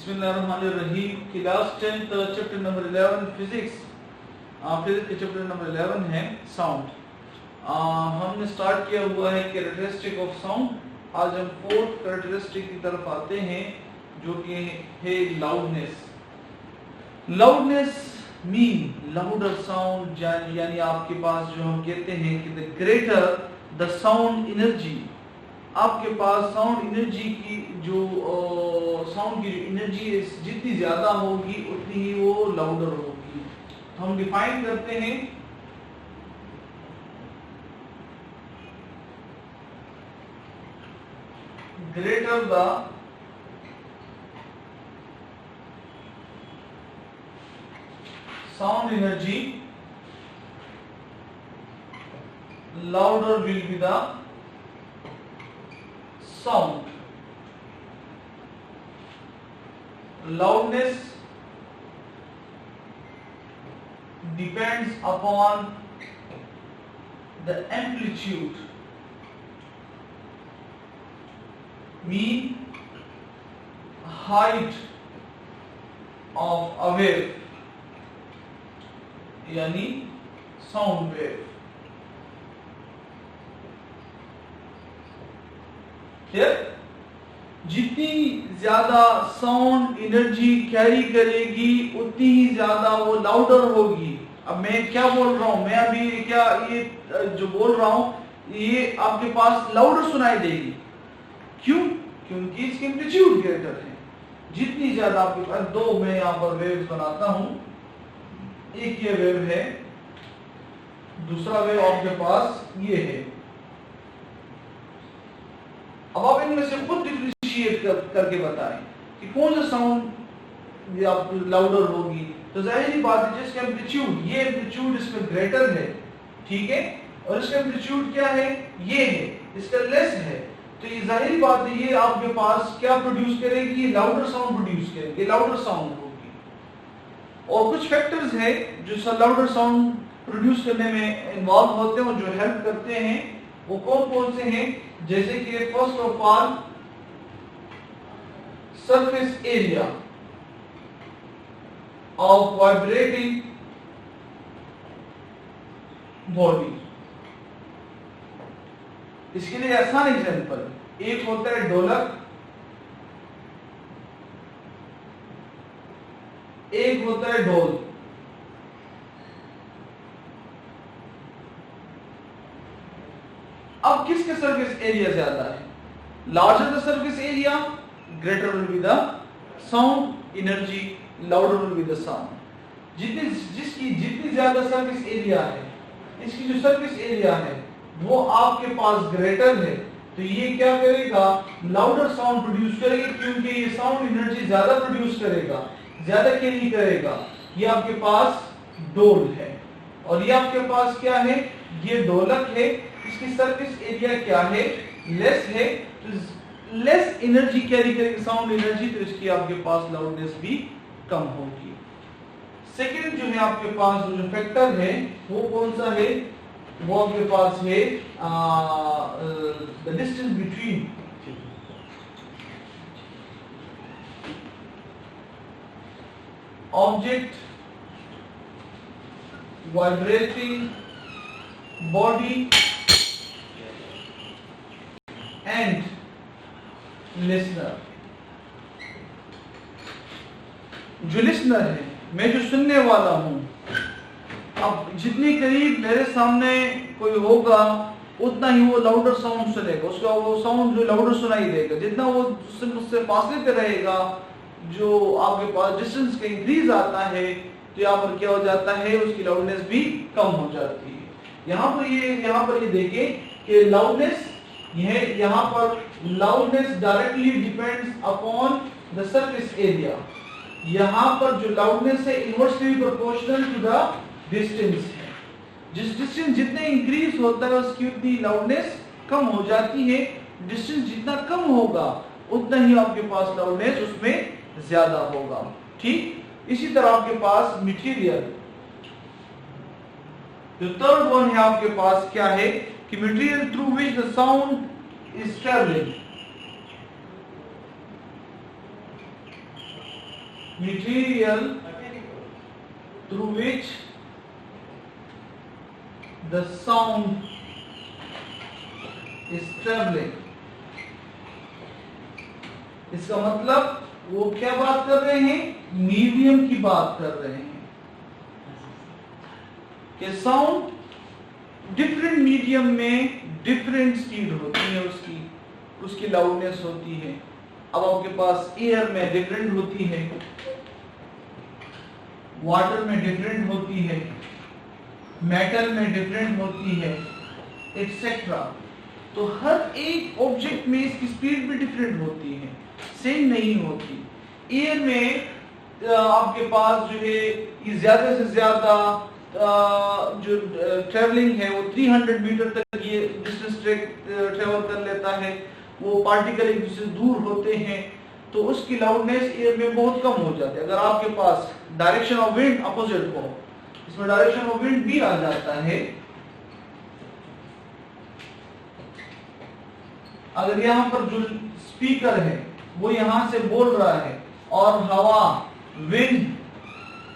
बिस्मिल्लाहिर्रहमानिर्रहीम। Class 10 chapter number 11 physics के chapter number 11 है साउंड। हमने स्टार्ट किया हुआ है कैरेक्टरिस्टिक ऑफ साउंड। आज हम फोर्थ कैरेक्टरिस्टिक की तरफ आते हैं जो कि है loudness. Loudness mean louder sound, यानी आपके पास जो हम कहते हैं कि the greater the sound energy, आपके पास साउंड एनर्जी की जो साउंड की एनर्जी जितनी ज्यादा होगी उतनी ही वो लाउडर होगी। हम डिफाइन करते हैं greater the sound energy louder will be the sound. Loudness depends upon the amplitude, mean height of a wave, यानी sound wave। जितनी ज्यादा साउंड एनर्जी कैरी करेगी उतनी ही ज्यादा वो लाउडर होगी। अब मैं क्या बोल रहा हूं, मैं अभी क्या ये जो बोल रहा हूं ये आपके पास लाउडर सुनाई देगी। क्यों? क्योंकि इसकी एम्पलीट्यूड ग्रेटर है। जितनी ज्यादा आपके पास दो, मैं यहां पर वेव्स बनाता हूं। एक ये वेव है, दूसरा वेव आपके पास ये है। अब आप इनमें से खुद डिफरेंशिएट करके बताएं कि कौन सा साउंड आप लाउडर होगी। तो जाहिर बात है जिसका एम्पलीट्यूड, ये एम्पलीट्यूड इसमें ग्रेटर है, ठीक है, और इसका एम्पलीट्यूड क्या है, ये है, इसका लेस है। तो ये जाहिर बात है ये आपके पास क्या प्रोड्यूस करेगी, ये लाउडर साउंड प्रोड्यूस करेगी, लाउडर साउंड होगी। और कुछ फैक्टर्स है जो लाउडर साउंड प्रोड्यूस करने में इन्वॉल्व होते हैं और जो हेल्प करते हैं, वो कौन कौन से हैं। जैसे कि first of all surface area of vibrating body. इसके लिए आसान एग्जांपल, एक होता है ढोलक, एक होता है ढोल। अब किसके सरफेस एरिया ज्यादा है? Larger the surface area, greater will be the sound energy, louder will be the sound. जितनी ज्यादा सरफेस एरिया है, इसकी जो सरफेस एरिया है वो आपके पास ग्रेटर है, तो ये क्या करेगा, लाउडर साउंड प्रोड्यूस करेगा, क्योंकि ये साउंड एनर्जी ज्यादा प्रोड्यूस करेगा, ज्यादा कैरी करेगा। ये आपके पास ढोल है और ये आपके पास क्या है, ये ढोलक है। इसकी सरफेस एरिया क्या है, लेस है, तो लेस एनर्जी कैरी करेगी साउंड एनर्जी, तो इसकी आपके पास लाउडनेस भी कम होगी। सेकंड जो है आपके पास जो फैक्टर है वो कौन सा है, वो आपके पास है the distance between object, vibrating body and listener. जो लिसनर है, मैं जो सुनने वाला हूं, अब जितनी करीब मेरे सामने कोई होगा उतना ही वो लाउडर साउंड सुनेगा, उसका वो साउंड जो लाउडर सुनाई देगा। जितना वो उससे फासले पे रहेगा, जो आपके पास डिस्टेंस का इंक्रीज आता है, तो यहाँ पर क्या हो जाता है, उसकी लाउडनेस भी कम हो जाती है। यहाँ पर ये देखें कि लाउडनेस, यहाँ पर loudness directly depends upon the surface area. यहाँ पर जो लाउडनेस है inversely proportional to the distance है। जिस डिस्टेंस जितने इंक्रीज होता है उसकी उतनी लाउडनेस कम हो जाती है। डिस्टेंस जितना कम होगा उतना ही आपके पास लाउडनेस उसमें ज्यादा होगा, ठीक। इसी तरह आपके पास मटेरियल, जो थर्ड वन है आपके पास क्या है कि material through which the sound is travelling. material through which the sound is traveling. इसका मतलब वो क्या बात कर रहे हैं, मीडियम की बात कर रहे हैं कि साउंड डिफरेंट मीडियम में डिफरेंट स्पीड होती है, उसकी लाउडनेस होती है. अब आपके पास एयर में डिफरेंट होती है, वाटर में डिफरेंट होती है, मेटल में डिफरेंट होती है, एक्सेट्रा. तो हर एक ऑब्जेक्ट में इसकी स्पीड भी डिफरेंट होती है, सेम नहीं होती. एयर में आपके पास जो है ये ज्यादा से ज्यादा जो ट्रेवलिंग है वो 300 मीटर तक ये डिस्टेंस ट्रेवल कर लेता है. वो पार्टिकल एक दूसरे से दूर होते हैं तो उसकी लाउडनेस एयर में बहुत कम हो जाती है. अगर आपके पास डायरेक्शन ऑफ विंड अपोजिट हो, इसमें डायरेक्शन ऑफ विंड भी आ जाता है. अगर यहाँ पर जो स्पीकर है वो यहाँ से बोल रहा है और हवा विंड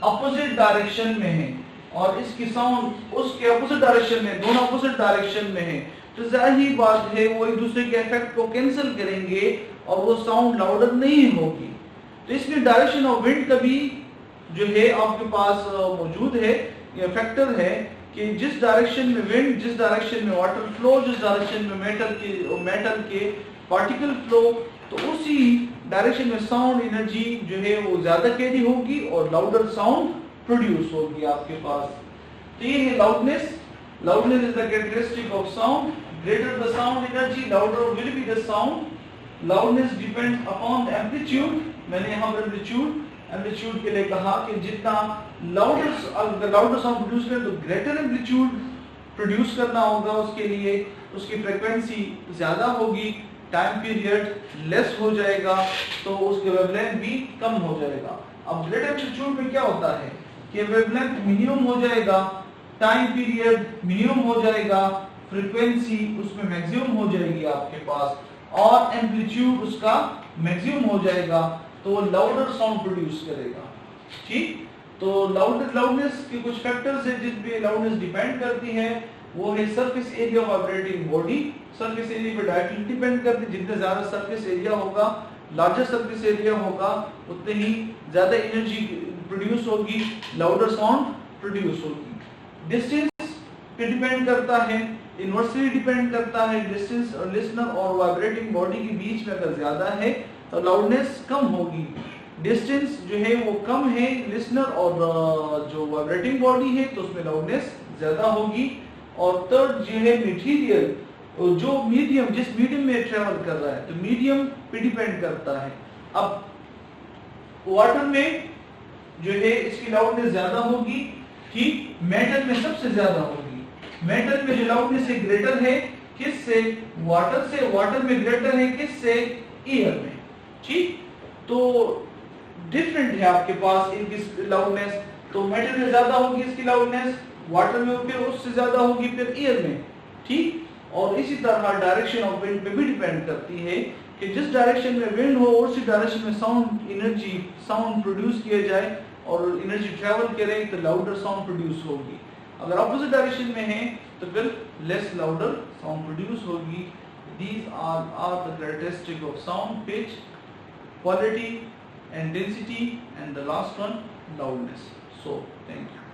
अपोजिट डायरेक्शन में है और इसकी साउंड उसके अपोजिट डायरेक्शन में, दोनों अपोजिट डायरेक्शन में है, तो जाहिर बात है वो एक दूसरे के इफेक्ट को कैंसिल करेंगे और वो साउंड लाउडर नहीं होगी. तो इसलिए डायरेक्शन ऑफ विंड का भी जो है आपके पास मौजूद है, ये फैक्टर है कि जिस डायरेक्शन में विंड, जिस डायरेक्शन में वाटर फ्लो, जिस डायरेक्शन में मेटल के पार्टिकल फ्लो, तो उसी डायरेक्शन में साउंड एनर्जी जो है वो ज्यादा कैरी होगी और लाउडर साउंड प्रोड्यूस होगी आपके पास. तो ये है loudness. Loudness is the characteristic of sound. Greater the sound energy, louder will be the sound. Loudness depends upon the amplitude. मैंने यहाँ पर एम्पलीट्यूड के लिए कहा कि जितना लाउडर साउंड प्रोड्यूस करें तो ग्रेटर एम्पलीट्यूड प्रोड्यूस करना होगा, उसके लिए उसकी फ्रीक्वेंसी ज्यादा होगी, टाइम पीरियड लेस हो जाएगा, तो उसके वेवलेंथ भी कम हो जाएगा. अब ग्रेटर एम्पलीट्यूड में क्या होता है कि वेवलेंथ मिनिमम हो जाएगा, टाइम पीरियड मिनिमम हो जाएगा, फ्रीक्वेंसी उसमें मैक्सिमम हो जाएगी आपके पास और एम्पलीट्यूड उसका मैक्सिमम हो जाएगा, तो वो लाउडर साउंड प्रोड्यूस करेगा. ठीक, तो लाउडनेस के कुछ फैक्टर्स हैं जिस पे लाउडनेस डिपेंड करती है. वो है surface area of vibrating body. Surface area पे डायरेक्टली डिपेंड करती है. जितने ज्यादा सरफेस एरिया होगा, लार्जर सरफेस एरिया होगा, उतने ही ज्यादा एनर्जी प्रोड्यूस होगी, लाउडर साउंड प्रोड्यूस होगी. डिस्टेंस पे डिपेंड करता है, इनवर्सली डिपेंड करता है. डिस्टेंस लिसनर और वाइब्रेटिंग बॉडी के बीच में अगर ज्यादा है तो लाउडनेस कम होगी. डिस्टेंस जो है वो कम है लिसनर और जो वाइब्रेटिंग बॉडी है तो उसमें लाउडनेस ज्यादा होगी. और थर्ड जो है मटेरियल, जो मीडियम, जिस मीडियम में ट्रेवल कर रहा है तो मीडियम पे डिपेंड करता है. अब वाटर में जो है इसकी लाउडनेस ज्यादा होगी. ठीक, मेटल में सबसे ज्यादा होगी. मेटल में जो लाउडनेस है ग्रेटर है किससे, वाटर से. वाटर में ग्रेटर है किससे, एयर में. ठीक, तो डिफरेंट है आपके पास इनकी लाउडनेस. तो मेटल में ज्यादा होगी इसकी लाउडनेस, वाटर में फिर उससे ज्यादा होगी, फिर एयर में. ठीक, और इसी तरह डायरेक्शन ऑफ विंड पे भी डिपेंड करती है कि जिस डायरेक्शन में विंड हो उसी डायरेक्शन में साउंड एनर्जी, साउंड प्रोड्यूस किया जाए और एनर्जी ट्रैवल करे तो लाउडर साउंड प्रोड्यूस होगी. अगर अपोजिट डायरेक्शन में है तो फिर लेस लाउडर साउंड प्रोड्यूस होगी. These are the characteristics of sound: pitch, quality and density, and the last one, loudness. So thank you.